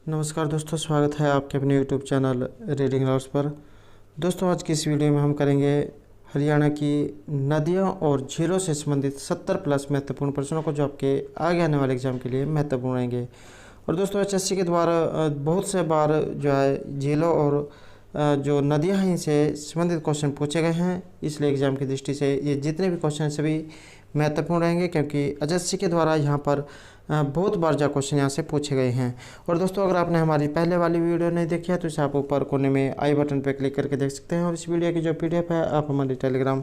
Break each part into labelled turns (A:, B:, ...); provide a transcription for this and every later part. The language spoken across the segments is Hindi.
A: नमस्कार दोस्तों, स्वागत है आपके अपने यूट्यूब चैनल रीडिंग लॉट्स पर। दोस्तों, आज की इस वीडियो में हम करेंगे हरियाणा की नदियों और झीलों से संबंधित 70 प्लस महत्वपूर्ण प्रश्नों को, जो आपके आगे आने वाले एग्जाम के लिए महत्वपूर्ण रहेंगे। और दोस्तों, एचएससी के द्वारा बहुत से बार जो है झीलों और जो नदियाँ हैं इनसे संबंधित क्वेश्चन पूछे गए हैं, इसलिए एग्ज़ाम की दृष्टि से ये जितने भी क्वेश्चन हैं सभी महत्वपूर्ण रहेंगे, क्योंकि एचएससी के द्वारा यहाँ पर बहुत बार जो क्वेश्चन यहाँ से पूछे गए हैं। और दोस्तों, अगर आपने हमारी पहले वाली वीडियो नहीं देखी है तो इसे आप ऊपर कोने में आई बटन पर क्लिक करके देख सकते हैं। और इस वीडियो की जो पीडीएफ है आप हमारे टेलीग्राम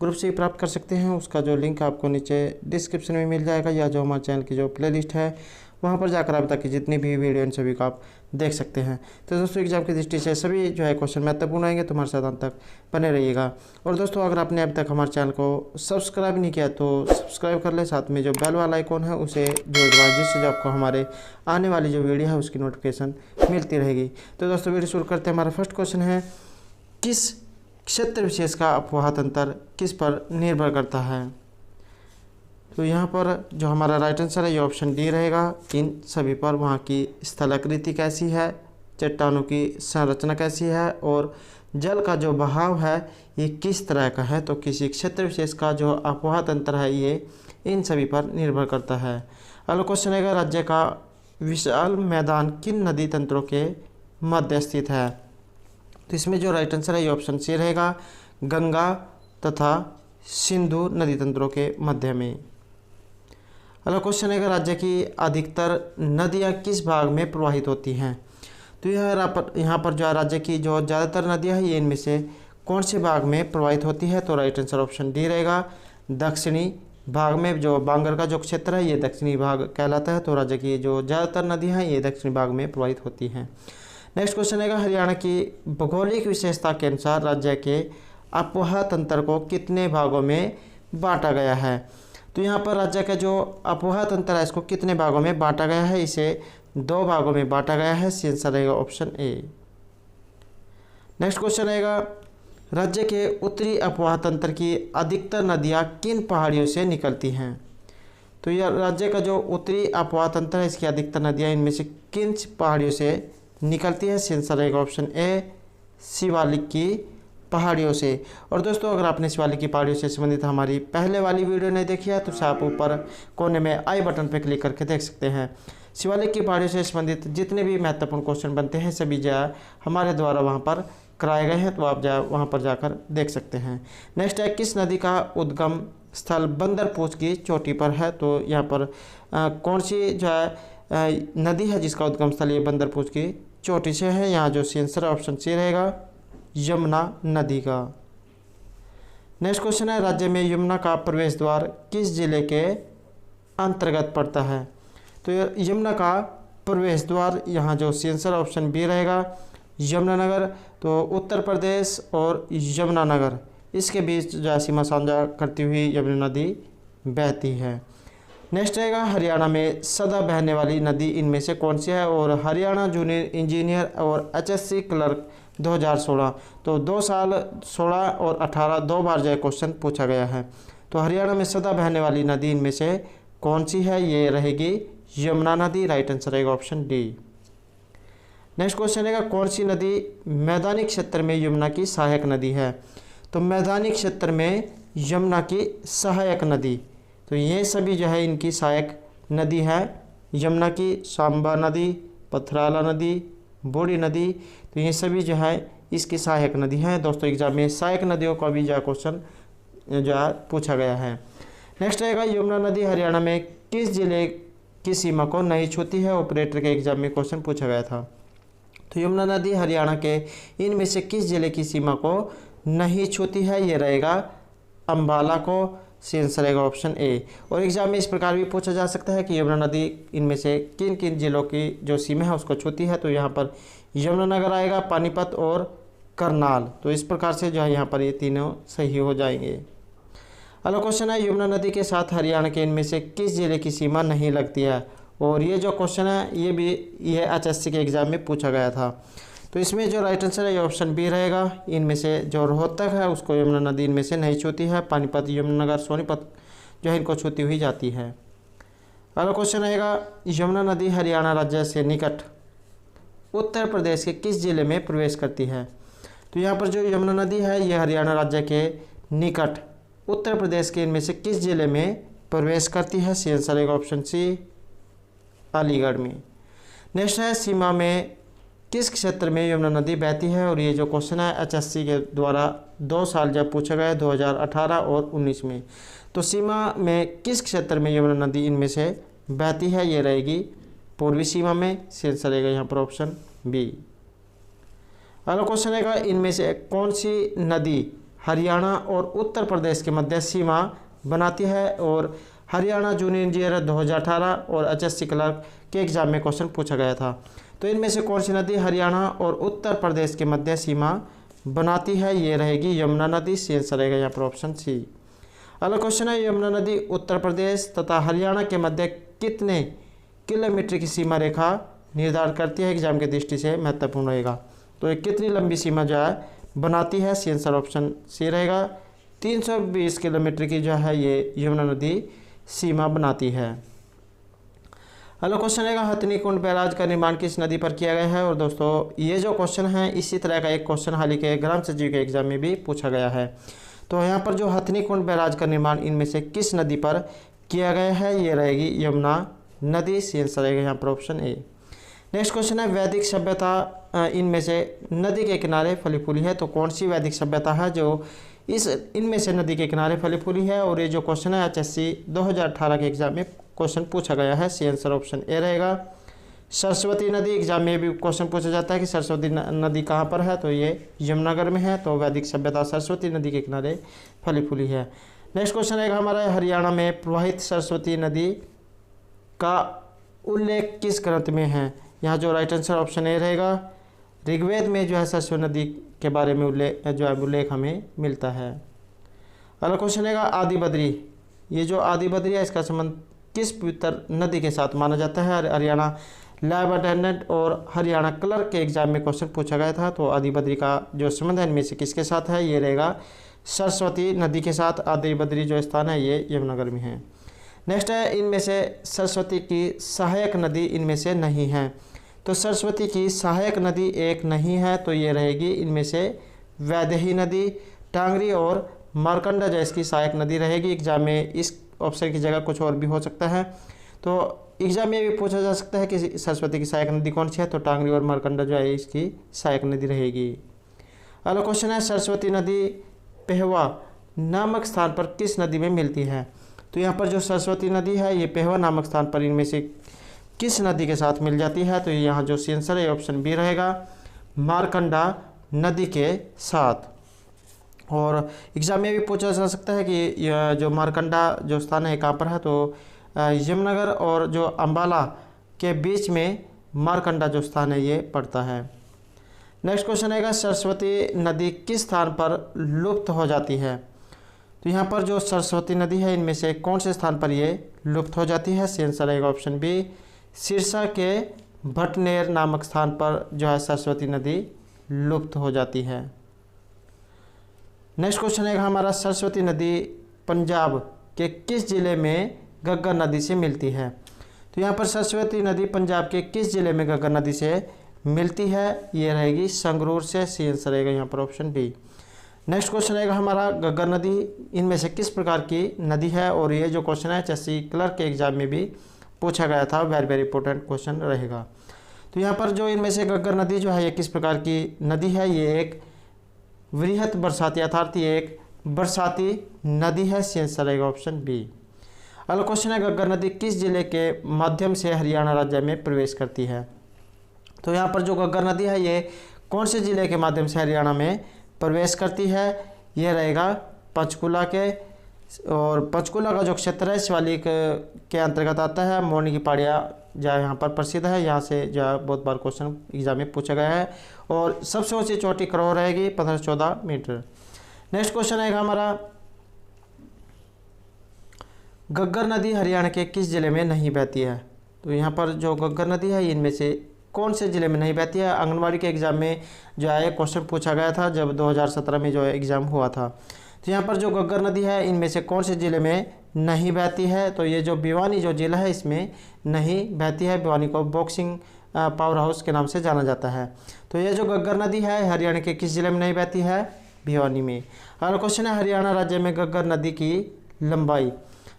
A: ग्रुप से ही प्राप्त कर सकते हैं। उसका जो लिंक आपको नीचे डिस्क्रिप्शन में मिल जाएगा, या जो हमारे चैनल की जो प्लेलिस्ट है वहाँ पर जाकर आप तक की जितनी भी वीडियो इन सभी को आप देख सकते हैं। तो दोस्तों, एग्जाम की दृष्टि से सभी जो है क्वेश्चन महत्वपूर्ण रहेंगे, तो हमारे साथ अंत तक बने रहिएगा। और दोस्तों, अगर आपने अब तक हमारे चैनल को सब्सक्राइब नहीं किया तो सब्सक्राइब कर ले, साथ में जो बेल वाला आइकॉन है उसे जोड़ दबाएं, जिससे जो आपको हमारे आने वाली जो वीडियो है उसकी नोटिफिकेशन मिलती रहेगी। तो दोस्तों, वीडियो शुरू करते हैं। हमारा फर्स्ट क्वेश्चन है, किस क्षेत्र विशेष का अपवाह तंत्र किस पर निर्भर करता है? तो यहाँ पर जो हमारा राइट आंसर है ये ऑप्शन डी रहेगा, इन सभी पर। वहाँ की स्थलाकृति कैसी है, चट्टानों की संरचना कैसी है, और जल का जो बहाव है ये किस तरह का है। तो किसी क्षेत्र विशेष का जो अपवाह तंत्र है ये इन सभी पर निर्भर करता है। अगला क्वेश्चन है, राज्य का विशाल मैदान किन नदी तंत्रों के मध्य स्थित है? तो इसमें जो राइट आंसर है ये ऑप्शन सी रहेगा, गंगा तथा सिंधु नदी तंत्रों के मध्य में। अगला क्वेश्चन है, राज्य की अधिकतर नदियां किस भाग में प्रवाहित होती हैं? तो यहाँ पर जो राज्य की जो ज़्यादातर नदियां हैं ये इनमें से कौन से भाग में प्रवाहित होती है? तो राइट आंसर ऑप्शन डी रहेगा, दक्षिणी भाग में। जो बांगर का जो क्षेत्र है ये दक्षिणी भाग कहलाता है, तो राज्य की जो ज़्यादातर नदियाँ हैं ये दक्षिणी भाग में प्रवाहित होती हैं। नेक्स्ट क्वेश्चन है, हरियाणा की भौगोलिक विशेषता के अनुसार राज्य के अपवाह तंत्र को कितने भागों में बांटा गया है? तो यहाँ पर राज्य का जो अपवाह तंत्र है इसको कितने भागों में बांटा गया है? इसे 2 भागों में बांटा गया है। सी आंसर रहेगा ऑप्शन ए। नेक्स्ट क्वेश्चन रहेगा, राज्य के उत्तरी अपवाह तंत्र की अधिकतर नदियाँ किन पहाड़ियों से निकलती हैं? तो यह राज्य का जो उत्तरी अपवाह तंत्र है इसकी अधिकतर नदियाँ इनमें से किन पहाड़ियों से निकलती है? सी आंसर रहेगा ऑप्शन ए, शिवालिक की पहाड़ियों से। और दोस्तों, अगर आपने शिवालिक की पहाड़ियों से संबंधित हमारी पहले वाली वीडियो नहीं देखी है तो आप ऊपर कोने में आई बटन पर क्लिक करके देख सकते हैं। शिवालिक की पहाड़ियों से संबंधित जितने भी महत्वपूर्ण क्वेश्चन बनते हैं सभी जो हमारे द्वारा वहाँ पर कराए गए हैं, तो आप वहाँ पर जाकर देख सकते हैं। नेक्स्ट है, किस नदी का उद्गम स्थल बंदरपूछ की चोटी पर है? तो यहाँ पर कौन सी जो है नदी है जिसका उद्गम स्थल ये बंदरपूछ की चोटी से है? यहाँ जो आंसर ऑप्शन सी रहेगा, यमुना नदी का। नेक्स्ट क्वेश्चन है, राज्य में यमुना का प्रवेश द्वार किस जिले के अंतर्गत पड़ता है? तो यमुना का प्रवेश द्वार यहाँ जो आंसर ऑप्शन बी रहेगा, यमुनानगर। तो उत्तर प्रदेश और यमुनानगर इसके बीच जो सीमा साझा करती हुई यमुना नदी बहती है। नेक्स्ट रहेगा, हरियाणा में सदा बहने वाली नदी इनमें से कौन सी है? और हरियाणा जूनियर इंजीनियर और एचएससी क्लर्क 2016, तो 2 साल 16 और 18 2 बार जो क्वेश्चन पूछा गया है। तो हरियाणा में सदा बहने वाली नदी इनमें से कौन सी है? ये रहेगी यमुना नदी। राइट आंसर रहेगा ऑप्शन डी। नेक्स्ट क्वेश्चन है, कौन सी नदी मैदानी क्षेत्र में यमुना की सहायक नदी है? तो मैदानी क्षेत्र में यमुना की सहायक नदी, तो ये सभी जो है इनकी सहायक नदी है। यमुना की सांबा नदी, पथराला नदी, बूढ़ी नदी, तो ये सभी जो है इसकी सहायक नदी है। दोस्तों, एग्जाम में सहायक नदियों का भी जो क्वेश्चन जो है पूछा गया है। नेक्स्ट रहेगा, यमुना नदी हरियाणा में किस जिले की सीमा को नहीं छूती है? ऑपरेटर के एग्जाम में क्वेश्चन पूछा गया था। तो यमुना नदी हरियाणा के इनमें से किस जिले की सीमा को नहीं छूती है? ये रहेगा अम्बाला को। सी आंसर रहेगा ऑप्शन ए। और एग्जाम में इस प्रकार भी पूछा जा सकता है कि यमुना नदी इनमें से किन किन जिलों की जो सीमा है उसको छूती है? तो यहाँ पर यमुनानगर आएगा, पानीपत और करनाल। तो इस प्रकार से जो है यहाँ पर ये तीनों सही हो जाएंगे। अगला क्वेश्चन है, यमुना नदी के साथ हरियाणा के इनमें से किस जिले की सीमा नहीं लगती है? और ये जो क्वेश्चन है ये एचएससी के एग्जाम में पूछा गया था। तो इसमें जो राइट आंसर है ये ऑप्शन बी रहेगा, इनमें से जो रोहतक है उसको यमुना नदी इनमें से नहीं छूती है। पानीपत, यमुनानगर, सोनीपत जो है इनको छूती हुई जाती है। अगला क्वेश्चन रहेगा, यमुना नदी हरियाणा राज्य से निकट उत्तर प्रदेश के किस जिले में प्रवेश करती है? तो यहाँ पर जो यमुना नदी है ये हरियाणा राज्य के निकट उत्तर प्रदेश के इनमें से किस जिले में प्रवेश करती है? सी आंसर रहेगा ऑप्शन सी, अलीगढ़ में। नेक्स्ट है, सीमा में किस क्षेत्र में यमुना नदी बहती है? और ये जो क्वेश्चन है HSC के द्वारा 2 साल जब पूछा गया 2018 और 19 में। तो सीमा में किस क्षेत्र में यमुना नदी इनमें से बहती है? ये रहेगी पूर्वी सीमा में। सी आंसर रहेगा यहाँ पर ऑप्शन बी। अगला क्वेश्चन रहेगा, इनमें से कौन सी नदी हरियाणा और उत्तर प्रदेश के मध्य सीमा बनाती है? और हरियाणा जूनियर इंजीनियर 2018 और HSC क्लर्क के एग्जाम में क्वेश्चन पूछा गया था। तो इनमें से कौन सी नदी हरियाणा और उत्तर प्रदेश के मध्य सीमा बनाती है? ये रहेगी यमुना नदी। सी आंसर रहेगा यहाँ पर ऑप्शन सी। अगला क्वेश्चन है, यमुना नदी उत्तर प्रदेश तथा हरियाणा के मध्य कितने किलोमीटर की सीमा रेखा निर्धारित करती है? एग्जाम की दृष्टि से महत्वपूर्ण रहेगा। तो ये कितनी लंबी सीमा जो है बनाती है? सी आंसर ऑप्शन सी रहेगा, 320 किलोमीटर की जो है ये यमुना नदी सीमा बनाती है। अगला क्वेश्चन रहेगा, हथनी कुंड बैराज का निर्माण किस नदी पर किया गया है? और दोस्तों ये जो क्वेश्चन है इसी तरह का एक क्वेश्चन हाल ही के ग्राम सचिव के एग्जाम में भी पूछा गया है। तो यहाँ पर जो हथनी कुंड बैराज का निर्माण इनमें से किस नदी पर किया गया है? ये रहेगी यमुना नदी। सी आंसर रहेगा यहाँ पर ऑप्शन ए। नेक्स्ट क्वेश्चन है, वैदिक सभ्यता इनमें से नदी के किनारे फली फूली है? तो कौन सी वैदिक सभ्यता है जो इनमें से नदी के किनारे फली फूली है? और ये जो क्वेश्चन है HSC 2018 के एग्जाम में क्वेश्चन पूछा गया है। सी आंसर ऑप्शन ए रहेगा, सरस्वती नदी। एग्जाम में भी क्वेश्चन पूछा जाता है कि सरस्वती नदी कहाँ पर है? तो ये यमुनानगर में है। तो वैदिक सभ्यता सरस्वती नदी के किनारे फली फूली है। नेक्स्ट क्वेश्चन रहेगा हमारा, हरियाणा में प्रवाहित सरस्वती नदी का उल्लेख किस ग्रंथ में है? यहाँ जो राइट आंसर ऑप्शन ए रहेगा, ऋग्वेद में जो है सरस्वती नदी के बारे में उल्लेख हमें मिलता है। अगला क्वेश्चन रहेगा, आदि बद्री। ये जो आदि बद्री है इसका संबंध किस पवित्र नदी के साथ माना जाता है? हरियाणा लैब अटेंडेंट और हरियाणा क्लर्क के एग्जाम में क्वेश्चन पूछा गया था। तो आदि बद्री का जो संबंध है इनमें से किसके साथ है? ये रहेगा सरस्वती नदी के साथ। आदि बद्री जो स्थान है ये यमुनानगर में है। नेक्स्ट है, इनमें से सरस्वती की सहायक नदी इनमें से नहीं है? तो सरस्वती की सहायक नदी एक नहीं है। तो ये रहेगी इनमें से वैदेही नदी, टांगरी और मारकंडा जो इसकी सहायक नदी रहेगी। एग्जाम में इस ऑप्शन की जगह कुछ और भी हो सकता है। तो एग्जाम में भी पूछा जा सकता है कि सरस्वती की सहायक नदी कौन सी है? तो टांगरी और मारकंडा जो है इसकी सहायक नदी रहेगी। अगला क्वेश्चन है, सरस्वती नदी पेहवा नामक स्थान पर किस नदी में मिलती है? तो यहाँ पर जो सरस्वती नदी है ये पेहवा नामक स्थान पर इनमें से किस नदी के साथ मिल जाती है? तो यहाँ जो आंसर है ऑप्शन बी रहेगा, मारकंडा नदी के साथ। और एग्जाम में भी पूछा जा सकता है कि यह जो मारकंडा जो स्थान है कहाँ पर है? तो यमुनानगर और जो अंबाला के बीच में मारकंडा जो स्थान है ये पड़ता है। नेक्स्ट क्वेश्चन रहेगा, सरस्वती नदी किस स्थान पर लुप्त हो जाती है? तो यहाँ पर जो सरस्वती नदी है इनमें से कौन से स्थान पर ये लुप्त हो जाती है? सी आंसर रहेगा ऑप्शन बी, सिरसा के भटनेर नामक स्थान पर जो है सरस्वती नदी लुप्त हो जाती है। नेक्स्ट क्वेश्चन है हमारा, सरस्वती नदी पंजाब के किस जिले में घग्गर नदी से मिलती है? तो यहाँ पर सरस्वती नदी पंजाब के किस जिले में घग्गर नदी से मिलती है? ये रहेगी संगरूर से। सी आंसर रहेगा यहाँ पर ऑप्शन डी। नेक्स्ट क्वेश्चन रहेगा हमारा, घग्गर नदी इनमें से किस प्रकार की नदी है? और ये जो क्वेश्चन है HSC क्लर्क के एग्जाम में भी पूछा गया था, वेरी वेरी इंपॉर्टेंट क्वेश्चन रहेगा। तो यहाँ पर जो इनमें से घग्गर नदी जो है ये किस प्रकार की नदी है? ये एक वृहत बरसाती अर्थात ये एक बरसाती नदी है। सी आंसर रहेगा ऑप्शन बी। अगला क्वेश्चन है, घग्गर नदी किस जिले के माध्यम से हरियाणा राज्य में प्रवेश करती है? तो यहाँ पर जो घग्गर नदी है ये कौन से जिले के माध्यम से हरियाणा में प्रवेश करती है? ये रहेगा पंचकुला के। और पंचकुला का जो क्षेत्र है शिवालिक के अंतर्गत आता है। मोरनी की पहाड़ियाँ जो यहाँ पर प्रसिद्ध है, यहाँ से जो है बहुत बार क्वेश्चन एग्जाम में पूछा गया है। और सबसे ऊंची चोटी करोह रहेगी 1514 मीटर। नेक्स्ट क्वेश्चन है हमारा, घग्गर नदी हरियाणा के किस जिले में नहीं बहती है? तो यहाँ पर जो घग्गर नदी है इनमें से कौन से जिले में नहीं बहती है? आंगनबाड़ी के एग्जाम में जो है क्वेश्चन पूछा गया था जब 2017 में जो एग्ज़ाम हुआ था। तो यहाँ पर जो घग्गर नदी है इनमें से कौन से ज़िले में नहीं बहती है? तो ये जो भिवानी जो ज़िला है इसमें नहीं बहती है। भिवानी को बॉक्सिंग पावर हाउस के नाम से जाना जाता है। तो ये जो घग्गर नदी है हरियाणा के किस जिले में नहीं बहती है? भिवानी में। अगला क्वेश्चन है हरियाणा राज्य में घग्गर नदी की लंबाई।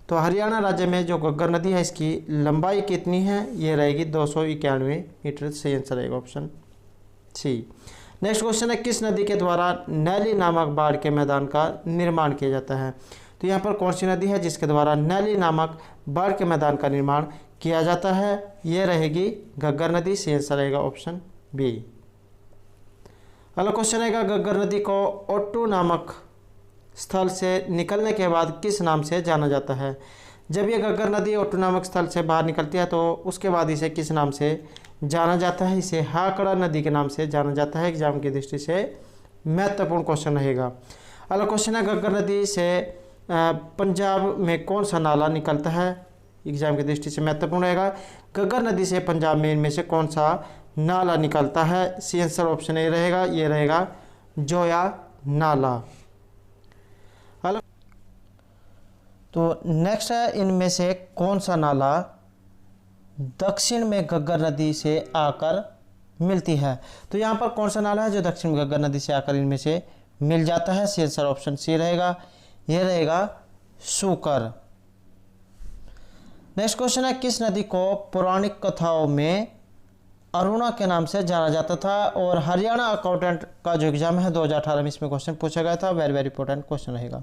A: तो हरियाणा राज्य में जो घग्गर नदी है इसकी लंबाई कितनी है? ये रहेगी 291 मीटर। सही आंसर रहेगा ऑप्शन सी। नेक्स्ट क्वेश्चन है किस नदी के द्वारा नैली नामक बाढ़ के मैदान का निर्माण किया जाता है? तो यहाँ पर कौन सी नदी है जिसके द्वारा नैली नामक बाढ़ के मैदान का निर्माण किया जाता है? ये रहेगी घग्गर नदी। सही आंसर रहेगा ऑप्शन बी। अगला क्वेश्चन है घग्गर नदी को ओट्टू नामक स्थल से निकलने के बाद किस नाम से जाना जाता है? जब ये घग्गर नदी ओट्टू नामक स्थल से बाहर निकलती है तो उसके बाद इसे किस नाम से जाना जाता है? इसे हाकड़ा नदी के नाम से जाना जाता है। एग्जाम की दृष्टि से महत्वपूर्ण क्वेश्चन रहेगा। अगला क्वेश्चन है घग्गर नदी से पंजाब में कौन सा नाला निकलता है? एग्जाम की दृष्टि से महत्वपूर्ण रहेगा। घग्गर नदी से पंजाब में इनमें से कौन सा नाला निकलता है? सी आंसर ऑप्शन ए रहेगा। ये रहेगा जोया नाला। तो नेक्स्ट है इनमें से कौन सा नाला दक्षिण में घग्गर नदी से आकर मिलती है? तो यहाँ पर कौन सा नाला है जो दक्षिण में घग्गर नदी से आकर इनमें से मिल जाता है? सी आंसर ऑप्शन सी रहेगा। यह रहेगा सूकर। नेक्स्ट क्वेश्चन है किस नदी को पौराणिक कथाओं में अरुणा के नाम से जाना जाता था? और हरियाणा अकाउंटेंट का जो एग्जाम है 2018 में इसमें क्वेश्चन पूछा गया था। वेरी वेरी इंपॉर्टेंट क्वेश्चन रहेगा।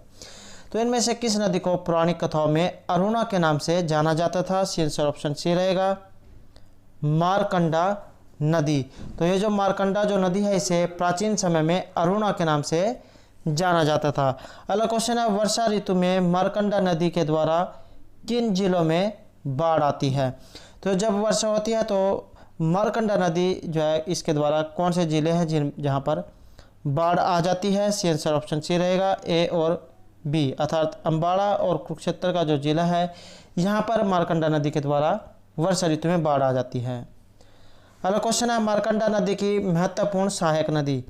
A: तो इनमें से किस नदी को पौराणिक कथाओं में अरुणा के नाम से जाना जाता था? सी आंसर ऑप्शन सी रहेगा मारकंडा नदी। तो ये जो मारकंडा जो नदी है इसे प्राचीन समय में अरुणा के नाम से जाना जाता था। अगला क्वेश्चन है वर्षा ऋतु में मारकंडा नदी के द्वारा किन जिलों में बाढ़ आती है? तो जब वर्षा होती है तो मारकंडा नदी जो है इसके द्वारा कौन से जिले हैं जहाँ पर बाढ़ आ जाती है? सी आंसर ऑप्शन सी रहेगा ए और बी, अर्थात अम्बाड़ा और कुरुक्षेत्र का जो जिला है यहाँ पर मारकंडा नदी के द्वारा वर्षा ऋतु में बाढ़ आ जाती है। अगला क्वेश्चन है मारकंडा नदी की महत्वपूर्ण सहायक नदी।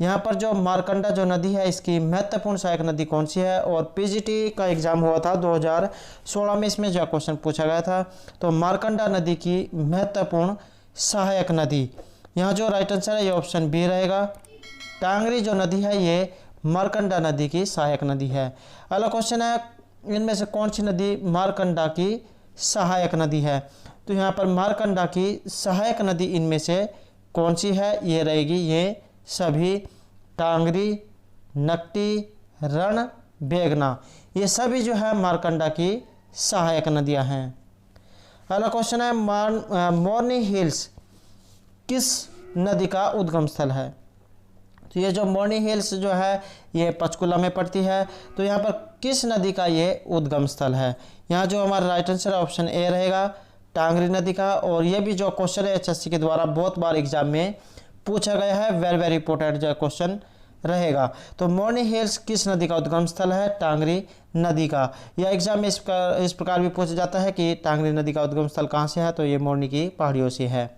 A: यहाँ पर जो मारकंडा जो नदी है इसकी महत्वपूर्ण सहायक नदी कौन सी है? और पीजीटी का एग्जाम हुआ था 2016 में, इसमें जो क्वेश्चन पूछा गया था। तो मारकंडा नदी की महत्वपूर्ण सहायक नदी, यहाँ जो राइट आंसर है ये ऑप्शन बी रहेगा। टांगरी जो नदी है ये मारकंडा नदी की सहायक नदी है। अगला क्वेश्चन है इनमें से कौन सी नदी मारकंडा की सहायक नदी है? तो यहाँ पर मारकंडा की सहायक नदी इनमें से कौन सी है? ये रहेगी ये सभी टांगरी, नकटी, रण, बेगना, ये सभी जो है मारकंडा की सहायक नदियाँ हैं। अगला क्वेश्चन है मोरनी हिल्स किस नदी का उद्गम स्थल है? तो ये जो मोरनी हिल्स जो है ये पंचकुला में पड़ती है। तो यहाँ पर किस नदी का ये उद्गम स्थल है? यहाँ जो हमारा राइट आंसर ऑप्शन ए रहेगा टांगरी नदी का। और ये भी जो क्वेश्चन है एचएससी के द्वारा बहुत बार एग्जाम में पूछा गया है, वेरी वेरी इंपॉर्टेंट जो क्वेश्चन रहेगा। तो मोरनी हिल्स किस नदी का उद्गम स्थल है? टांगरी नदी का। यह एग्जाम में इस प्रकार भी पूछा जाता है कि टांगरी नदी का उद्गम स्थल कहाँ से है? तो ये मोरनी की पहाड़ियों से है।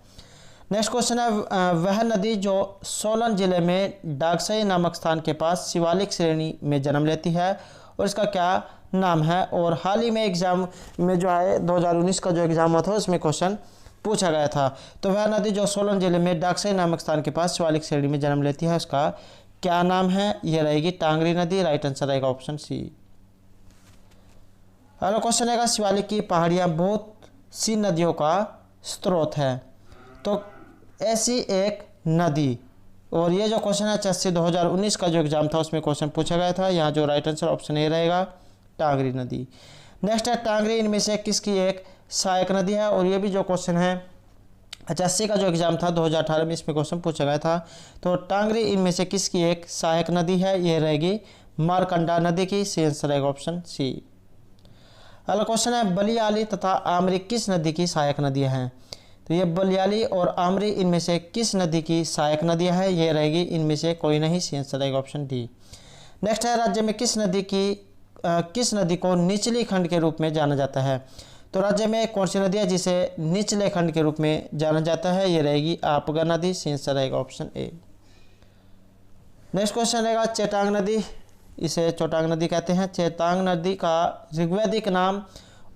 A: नेक्स्ट क्वेश्चन है वह नदी जो सोलन जिले में डागसई नामक स्थान के पास शिवालिक श्रेणी में जन्म लेती है और इसका क्या नाम है? और हाल ही में एग्जाम में जो है 2019 का जो एग्जाम हुआ था उसमें क्वेश्चन पूछा गया था। तो वह नदी जो सोलन जिले में डागसई नामक स्थान के पास शिवालिक श्रेणी में जन्म लेती है उसका क्या नाम है? यह रहेगी टांगरी नदी। राइट आंसर रहेगा ऑप्शन सी। अगला क्वेश्चन है शिवालिक की पहाड़ियाँ बहुत सी नदियों का स्रोत है। तो ऐसी एक नदी, और ये जो क्वेश्चन है एचएससी 2019 का जो एग्जाम था उसमें क्वेश्चन पूछा गया था। यहाँ जो राइट आंसर ऑप्शन ए रहेगा टांगरी नदी। नेक्स्ट है टांगरी इनमें से किसकी एक सहायक नदी है? और ये भी जो क्वेश्चन है एचएससी का जो एग्जाम था 2018 में इसमें क्वेश्चन पूछा गया था। तो टांगरी इनमें से किसकी एक सहायक नदी है? ये रहेगी मारकंडा नदी की। सी आंसर रहेगा ऑप्शन सी। अगला क्वेश्चन है बलियाली तथा आमरी किस नदी की सहायक नदियाँ हैं? तो ये बलियाली और आमरी इनमें से किस नदी की सहायक नदियाँ हैं? ये रहेगी इनमें से कोई नहीं। सी आंसर रहेगा ऑप्शन डी। नेक्स्ट है राज्य में किस नदी को निचली खंड के रूप में जाना जाता है? तो राज्य में कौन सी नदी है जिसे निचले खंड के रूप में जाना जाता है? ये रहेगी आपगा नदी। सी आंसर रहेगा ऑप्शन ए। नेक्स्ट क्वेश्चन रहेगा चेतांग नदी, इसे चोटांग नदी कहते हैं। चेतांग नदी का ऋग्वैदिक नाम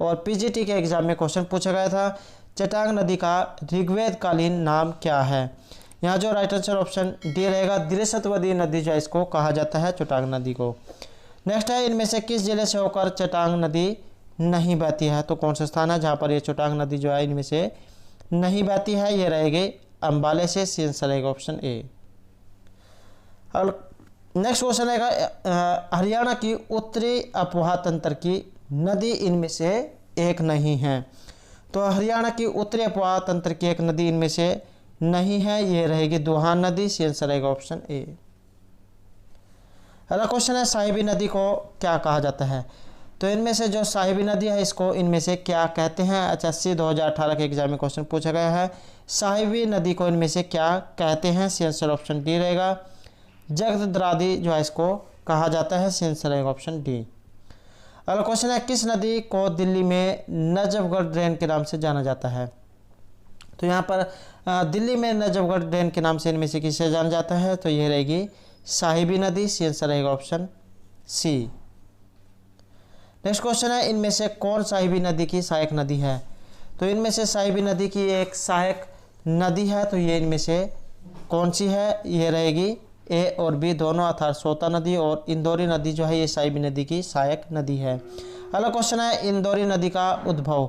A: और पीजीटी के एग्जाम में क्वेश्चन पूछा गया था। चटांग नदी का ऋग्वेद कालीन नाम क्या है? यहाँ जो राइट आंसर ऑप्शन डी रहेगा, दृशतवदी नदी जो है इसको कहा जाता है चटांग नदी को। नेक्स्ट है, इनमें से किस जिले से होकर चटांग नदी नहीं बहती है? तो कौन सा स्थान है जहाँ पर ये चटांग नदी जो है इनमें से नहीं बहती है? ये रहेगी अंबाले से। सी आंसर रहेगा ऑप्शन ए। और नेक्स्ट क्वेश्चन रहेगा, हरियाणा की उत्तरी अपवाह तंत्र की नदी इनमें से एक नहीं है। तो हरियाणा की उत्तरी अपवाह तंत्र की एक नदी इनमें से नहीं है, ये रहेगी दुहान नदी। सी आंसर रहेगा ऑप्शन ए। अगला क्वेश्चन है, साहिबी नदी को क्या कहा जाता है? तो इनमें से जो साहिबी नदी है इसको इनमें से क्या कहते हैं? HSC 2018 के एग्जाम में क्वेश्चन पूछा गया है, साहिबी नदी को इनमें से क्या कहते हैं? सी आंसर ऑप्शन डी रहेगा, जगद्रादी जो है इसको कहा जाता है। सी आंसर रहेगा ऑप्शन डी। अगला क्वेश्चन है, किस नदी को दिल्ली में नजफगढ़ ड्रेन के नाम से जाना जाता है? तो यहाँ पर दिल्ली में नजफगढ़ ड्रेन के नाम से इनमें से किसे जाना जाता है? तो यह रहेगी साहिबी नदी। सी आंसर रहेगा ऑप्शन सी। नेक्स्ट क्वेश्चन है, इनमें से कौन साहिबी नदी की सहायक नदी है? तो इनमें से साहिबी नदी की एक सहायक नदी है, तो ये इनमें से कौन सी है? ये रहेगी ए और बी दोनों, अर्थात सोता नदी और इंदौरी नदी जो है ये साहिबी नदी की सहायक नदी है। अगला क्वेश्चन है, इंदौरी नदी का उद्भव।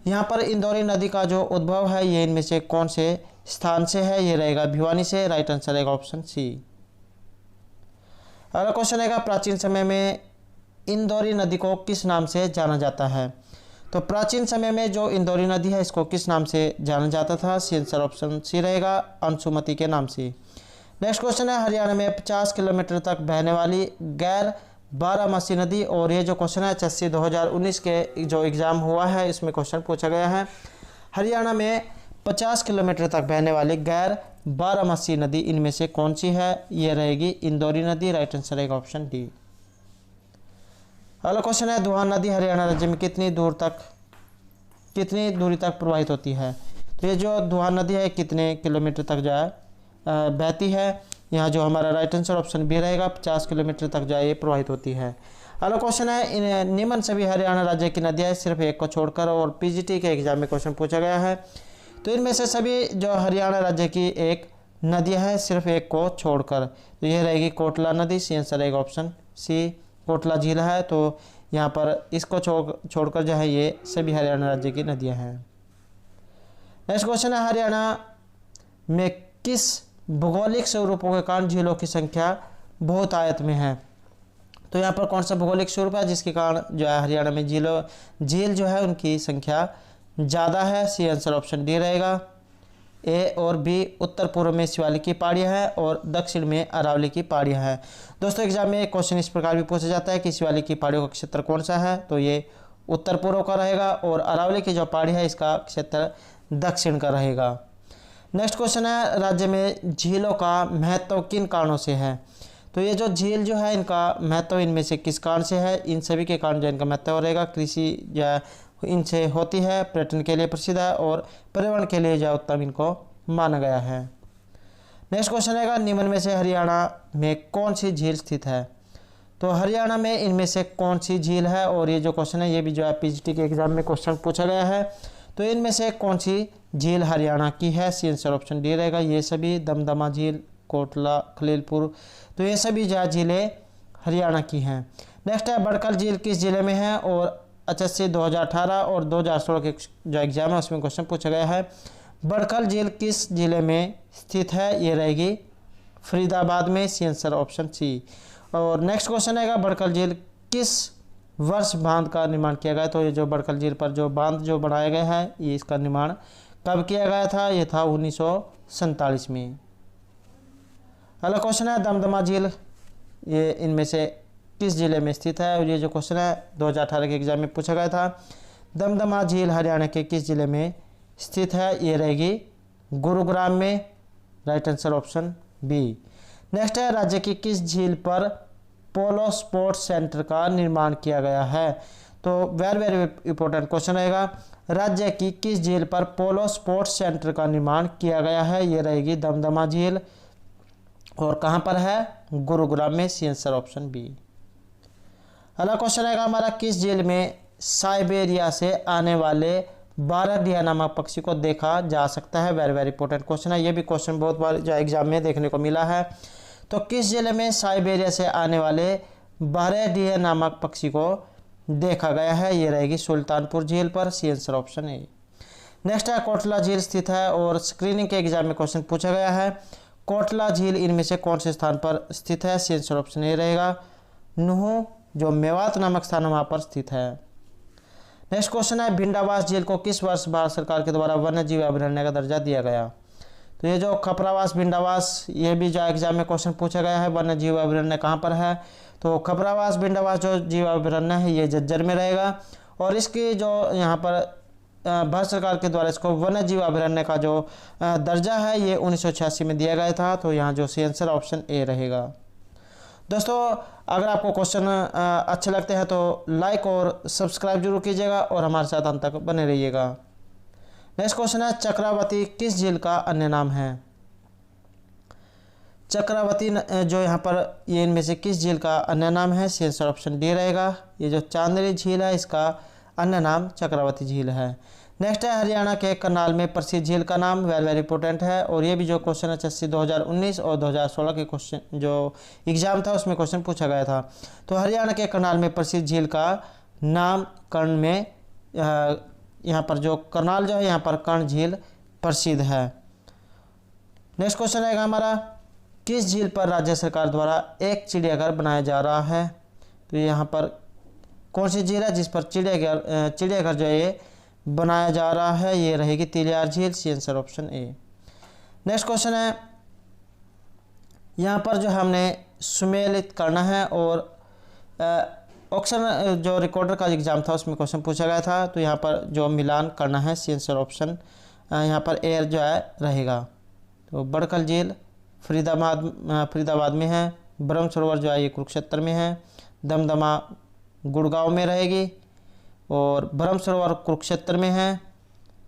A: यहाँ पर इंदौरी नदी का जो उद्भव है ये इनमें से कौन से स्थान से है? ये रहेगा भिवानी से। राइट आंसर रहेगा ऑप्शन सी। अगला क्वेश्चन रहेगा, प्राचीन समय में इंदौरी नदी को किस नाम से जाना जाता है? तो प्राचीन समय में जो इंदौरी नदी है इसको किस नाम से जाना जाता था? सी आंसर ऑप्शन सी रहेगा, अंशुमती के नाम से। नेक्स्ट क्वेश्चन है, हरियाणा में 50 किलोमीटर तक बहने वाली गैर बारामासी नदी, और ये जो क्वेश्चन है HSC 2019 के जो एग्ज़ाम हुआ है इसमें क्वेश्चन पूछा गया है, हरियाणा में 50 किलोमीटर तक बहने वाली गैर बारामासी नदी इनमें से कौन सी है? ये रहेगी इंदौरी नदी। राइट आंसर रहेगा ऑप्शन डी। अगला क्वेश्चन है, दुहान नदी हरियाणा राज्य में कितनी दूरी तक प्रवाहित होती है? तो ये जो दुहान नदी है कितने किलोमीटर तक जो है बहती है? यहाँ जो हमारा राइट आंसर ऑप्शन बी रहेगा, 50 किलोमीटर तक जो है ये प्रवाहित होती है। अगला क्वेश्चन है, निम्न सभी हरियाणा राज्य की नदियाँ सिर्फ एक को छोड़कर, और PGT के एग्जाम में क्वेश्चन पूछा गया है, तो इनमें से सभी जो हरियाणा राज्य की एक नदियाँ हैं सिर्फ एक को छोड़कर, तो ये रहेगी कोटला नदी। सी आंसर रहेगा ऑप्शन सी, कोटला झील है, तो यहाँ पर इसको छोड़कर जो है ये सभी हरियाणा राज्य की नदियाँ हैं। नेक्स्ट क्वेश्चन है, हरियाणा में किस भौगोलिक स्वरूपों के कारण झीलों की संख्या बहुतायत में है? तो यहाँ पर कौन सा भौगोलिक स्वरूप है जिसके कारण जो है हरियाणा में झील जो है उनकी संख्या ज़्यादा है? सी आंसर ऑप्शन डी रहेगा, ए और बी। उत्तर पूर्व में शिवालिक की पहाड़ियाँ हैं और दक्षिण में अरावली की पहाड़ियाँ हैं। दोस्तों एग्जाम में एक क्वेश्चन इस प्रकार भी पूछा जाता है कि शिवालिक की पहाड़ियों का क्षेत्र कौन सा है? तो ये उत्तर पूर्व का रहेगा, और अरावली की जो पहाड़ी है इसका क्षेत्र दक्षिण का रहेगा। नेक्स्ट क्वेश्चन है, राज्य में झीलों का महत्व किन कारणों से है? तो ये जो झील जो है इनका महत्व इनमें से किस कारण से है? इन सभी के कारण जो इनका महत्व रहेगा, कृषि या इनसे होती है, पर्यटन के लिए प्रसिद्ध है, और पर्यावरण के लिए जो उत्तम इनको माना गया है। नेक्स्ट क्वेश्चन रहेगा, निम्न में से हरियाणा में कौन सी झील स्थित है? तो हरियाणा में इनमें से कौन सी झील है? और ये जो क्वेश्चन है ये भी जो है PGT के एग्जाम में क्वेश्चन पूछा गया है, तो इनमें से कौन सी झील हरियाणा की है? सी आंसर ऑप्शन डी रहेगा, ये सभी दमदमा झील, कोटला, खलीलपुर, तो ये सभी जो झीलें हरियाणा की हैं। नेक्स्ट है, बड़कल झील किस जिले में है? और HSC 2018 और 2016 के जो एग्जाम है उसमें क्वेश्चन पूछा गया है, बड़कल झील किस जिले में स्थित है? ये रहेगी फरीदाबाद में। सी आंसर ऑप्शन सी। और नेक्स्ट क्वेश्चन है, बड़कल झील किस वर्ष बांध का निर्माण किया गया? तो ये जो बड़कल झील पर जो बांध जो बनाया गया है ये इसका निर्माण कब किया गया था? ये था 1947 में। अगला क्वेश्चन है, दमदमा झील ये इनमें से किस जिले में स्थित है? और ये जो क्वेश्चन है 2018 के एग्जाम में पूछा गया था, दमदमा झील हरियाणा के किस जिले में स्थित है? ये रहेगी गुरुग्राम में। Right answer option B. Next है, राज्य की किस झील पर पोलो स्पोर्ट्स सेंटर का निर्माण किया गया है? तो वेरी इंपॉर्टेंट क्वेश्चन रहेगा, राज्य की किस झील पर पोलो स्पोर्ट्स सेंटर का निर्माण किया गया है? ये रहेगी दमदमा झील, और कहाँ पर है? गुरुग्राम में। सी आंसर ऑप्शन बी। अगला क्वेश्चन रहेगा हमारा, किस झील में साइबेरिया से आने वाले बारहडिया नामक पक्षी को देखा जा सकता है। वेरी वेरी इंपॉर्टेंट क्वेश्चन है, ये भी क्वेश्चन बहुत बार जो एग्जाम में देखने को मिला है। तो किस जिले में साइबेरिया से आने वाले बारहडिया नामक पक्षी को देखा गया है? ये रहेगी सुल्तानपुर झील पर। सी आंसर ऑप्शन ए। नेक्स्ट है कोटला झील स्थित है और स्क्रीनिंग के एग्जाम में क्वेश्चन पूछा गया है, कोटला झील इनमें से कौन से स्थान पर स्थित है? सी आंसर ऑप्शन ए रहेगा नुहू, जो मेवात नामक स्थान वहां पर स्थित है। नेक्स्ट क्वेश्चन है भिंडावास झील को किस वर्ष भारत सरकार के द्वारा वन्य जीव अभयारण्य का दर्जा दिया गया? तो ये जो खपरावास भिंडावास, ये भी जो एग्जाम में क्वेश्चन पूछा गया है, वन्य जीव अभयारण्य कहाँ पर है? तो खपरावास भिंडावास जो जीव अभयारण्य है ये झज्जर में रहेगा। और इसकी जो यहाँ पर भारत सरकार के द्वारा इसको वन्य जीव अभयारण्य का जो दर्जा है ये 1986 में दिया गया था। तो यहाँ जो सी आंसर ऑप्शन ए रहेगा। दोस्तों अगर आपको क्वेश्चन अच्छे लगते हैं तो लाइक और सब्सक्राइब जरूर कीजिएगा और हमारे साथ अंत तक बने रहिएगा। नेक्स्ट क्वेश्चन है चक्रावती किस झील का अन्य नाम है? चक्रावती जो यहाँ पर ये इनमें से किस झील का अन्य नाम है? सी आंसर ऑप्शन डी रहेगा। ये जो चांदनी झील है इसका अन्य नाम चक्रावती झील है। नेक्स्ट है हरियाणा के करनाल में प्रसिद्ध झील का नाम। वेरी वेरी इंपॉर्टेंट है और ये भी जो क्वेश्चन HSC 2019 और 2016 के क्वेश्चन जो एग्जाम था उसमें क्वेश्चन पूछा गया था। तो हरियाणा के करनाल में प्रसिद्ध झील का नाम कर्ण में, यहाँ पर जो करनाल जो है यहाँ पर कर्ण झील प्रसिद्ध है। नेक्स्ट क्वेश्चन रहेगा हमारा किस झील पर राज्य सरकार द्वारा एक चिड़ियाघर बनाया जा रहा है? तो यहाँ पर कौन सी झील है जिस पर चिड़ियाघर जो है ये बनाया जा रहा है? ये रहेगी तिलियार झील। सी answer option A. Next question है यहाँ पर जो हमने सुमेलित करना है और ऑक्शन जो रिकॉर्डर का एग्जाम था उसमें क्वेश्चन पूछा गया था। तो यहाँ पर जो मिलान करना है सी आंसर ऑप्शन यहाँ पर ए जो है रहेगा। तो बड़खल झील फरीदाबाद में है, ब्रह्म सरोवर जो है ये कुरुक्षेत्र में है, दमदमा गुड़गांव में रहेगी और ब्रह्म सरोवर कुरुक्षेत्र में है,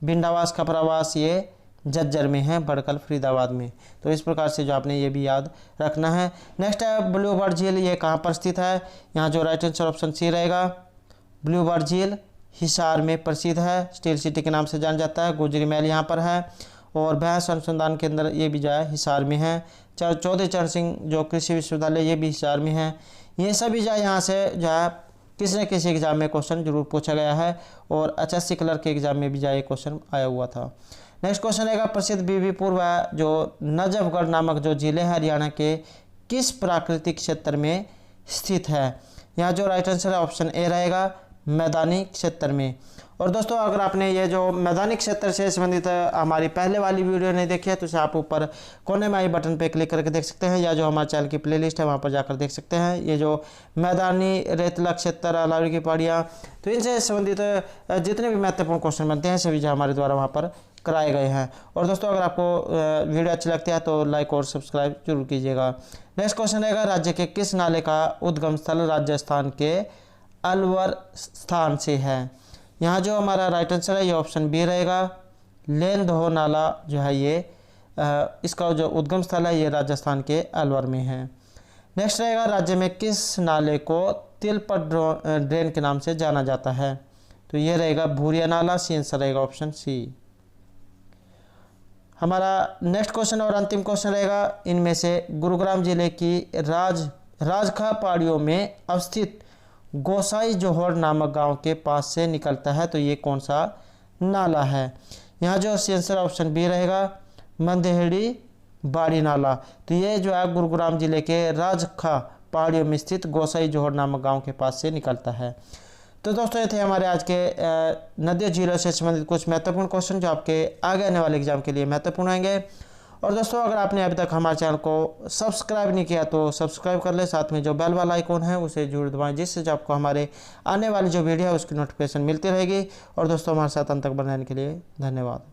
A: भिंडावास खपरावास ये झज्जर में है, बड़कल फरीदाबाद में। तो इस प्रकार से जो आपने ये भी याद रखना है। नेक्स्ट है ब्लू बर्ड झील, ये कहाँ पर स्थित है? यहाँ जो राइट आंसर ऑप्शन सी रहेगा। ब्लू बर्ड झील हिसार में प्रसिद्ध है, स्टील सिटी के नाम से जाना जाता है। गुजरी महल यहाँ पर है और भैंस अनुसंधान केंद्र ये भी जो है हिसार में है। चौधरी चरण सिंह जो कृषि विश्वविद्यालय ये भी हिसार में है। ये सभी जो है यहाँ से जो है किसी न किसी एग्जाम में क्वेश्चन जरूर पूछा गया है और HSC क्लर्क के एग्जाम में भी जो है क्वेश्चन आया हुआ था। नेक्स्ट क्वेश्चन रहेगा प्रसिद्ध बीबीपुर व जो नजफगढ़ नामक जो जिले हैं हरियाणा के किस प्राकृतिक क्षेत्र में स्थित है? यहाँ जो राइट आंसर है ऑप्शन ए रहेगा, मैदानी क्षेत्र में। और दोस्तों अगर आपने ये जो मैदानी क्षेत्र से संबंधित हमारी पहले वाली वीडियो नहीं देखी है तो इसे आप ऊपर कोने में आई बटन पे क्लिक करके देख सकते हैं या जो हमारे चैनल की प्लेलिस्ट है वहाँ पर जाकर देख सकते हैं। ये जो मैदानी रेतला क्षेत्र अलावरी की पहाड़ियाँ, तो इनसे संबंधित जितने भी महत्वपूर्ण क्वेश्चन बनते हैं सभी जो हमारे द्वारा वहाँ पर कराए गए हैं। और दोस्तों अगर आपको वीडियो अच्छी लगती है तो लाइक और सब्सक्राइब जरूर कीजिएगा। नेक्स्ट क्वेश्चन रहेगा राज्य के किस नाले का उद्गम स्थल राजस्थान के अलवर स्थान से है? यहाँ जो हमारा राइट आंसर है ये ऑप्शन बी रहेगा, लेनदहो नाला जो है ये इसका जो उद्गम स्थल है ये राजस्थान के अलवर में है। नेक्स्ट रहेगा राज्य में किस नाले को तिलपट ड्रेन के नाम से जाना जाता है? तो ये रहेगा भूरिया नाला। सी आंसर रहेगा ऑप्शन सी। हमारा नेक्स्ट क्वेश्चन और अंतिम क्वेश्चन रहेगा इनमें से गुरुग्राम जिले की राजखा पहाड़ियों में अवस्थित गोसाई जोहर नामक गांव के पास से निकलता है, तो ये कौन सा नाला है? यहाँ जो आंसर ऑप्शन बी रहेगा, मंदेहड़ी बाड़ी नाला। तो ये जो है गुरुग्राम जिले के राजखा पहाड़ियों में स्थित गोसाई जोहर नामक गांव के पास से निकलता है। तो दोस्तों ये थे हमारे आज के नदियों झीलों से संबंधित कुछ महत्वपूर्ण क्वेश्चन जो आपके आगे आने वाले एग्जाम के लिए महत्वपूर्ण होंगे। और दोस्तों अगर आपने अभी तक हमारे चैनल को सब्सक्राइब नहीं किया तो सब्सक्राइब कर ले, साथ में जो बेल वाला आइकॉन है उसे जरूर दबाएं जिससे जो आपको हमारे आने वाली जो वीडियो है उसकी नोटिफिकेशन मिलती रहेगी। और दोस्तों हमारे साथ अंत तक बनाने के लिए धन्यवाद।